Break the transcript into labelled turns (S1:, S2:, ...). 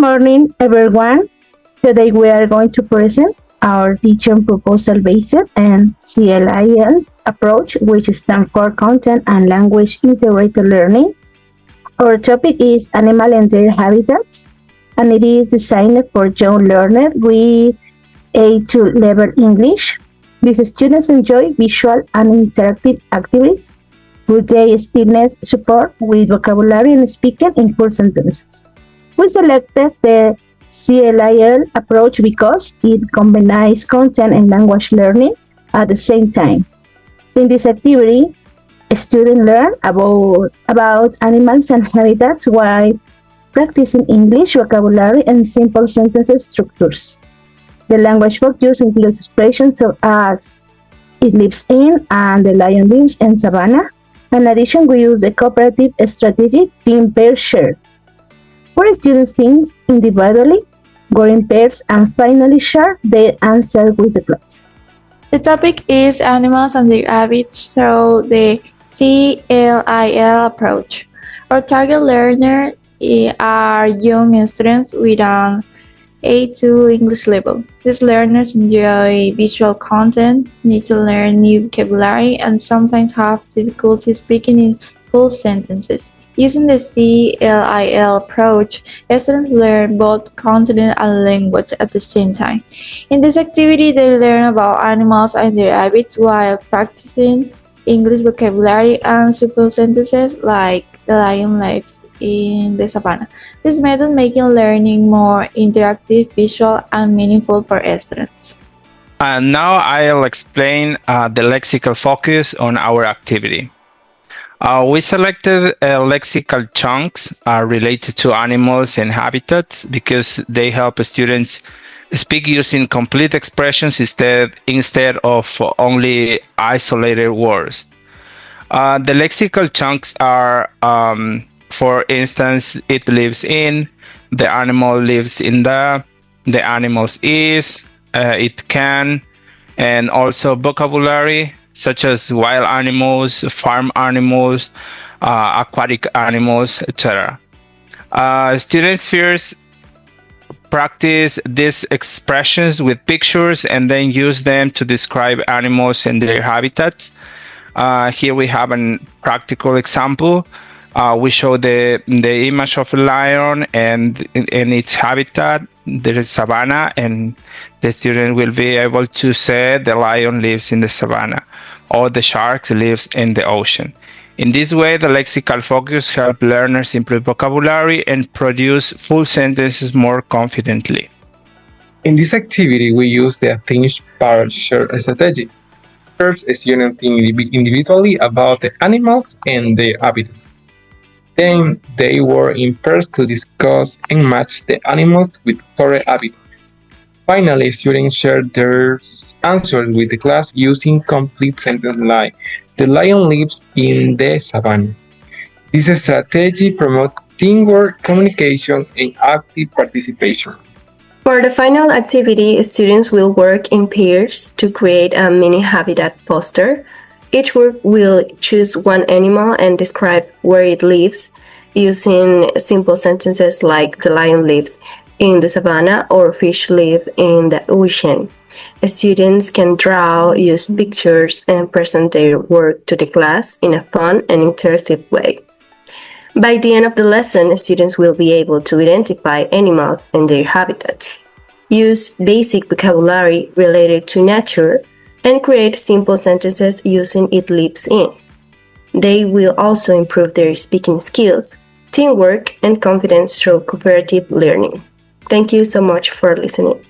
S1: morning, everyone. Today we are going to present our teaching proposal-based and CLIL approach, which stands for Content and Language Integrated Learning. Our topic is Animal and Their Habitats, and it is designed for young learners with A2 level English. These students enjoy visual and interactive activities with their stillness support with vocabulary and speaking in full sentences. We selected the CLIL approach because it combines content and language learning at the same time. In this activity, students learn about animals and habitats while practicing English vocabulary and simple sentences structures. The language focus includes expressions such as "it lives in" and "the lion lives in savannah." In addition, we use a cooperative strategy, team pair share, where students think individually, go in pairs, and finally share their answer with the class.
S2: The topic is animals and their habits through the CLIL approach. Our target learners are young students with an A2 English level. These learners enjoy visual content, need to learn new vocabulary, and sometimes have difficulty speaking in full sentences. Using the CLIL approach, students learn both content and language at the same time. In this activity, they learn about animals and their habits while practicing English vocabulary and simple sentences like "the lion lives in the savannah." This method making learning more interactive, visual, and meaningful for students.
S3: And now I'll explain the lexical focus on our activity. We selected lexical chunks related to animals and habitats because they help students speak using complete expressions instead of only isolated words. The lexical chunks are, for instance, "it lives in," "the animal lives in the animals is," "it can," and also vocabulary such as wild animals, farm animals, aquatic animals, etc. Students first practice these expressions with pictures and then use them to describe animals and their habitats. Here we have a practical example. We show the image of a lion and its habitat, the savannah, and the student will be able to say the lion lives in the savannah or the shark lives in the ocean. In this way, the lexical focus helps learners improve vocabulary and produce full sentences more confidently.
S4: In this activity, we use the think, pair, share strategy. First, students think individually about the animals and their habitats. Then, they work in pairs to discuss and match the animals with correct habitat. Finally, students share their answers with the class using complete sentences like "the lion lives in the savannah." This strategy promotes teamwork, communication, and active participation.
S5: For the final activity, students will work in pairs to create a mini habitat poster. Each group will choose one animal and describe where it lives using simple sentences like "the lion lives in the savannah" or "fish live in the ocean." Students can draw, use pictures, and present their work to the class in a fun and interactive way. By the end of the lesson, students will be able to identify animals and their habitats, use basic vocabulary related to nature, and create simple sentences using "it lives in." They will also improve their speaking skills, teamwork, and confidence through cooperative learning. Thank you so much for listening.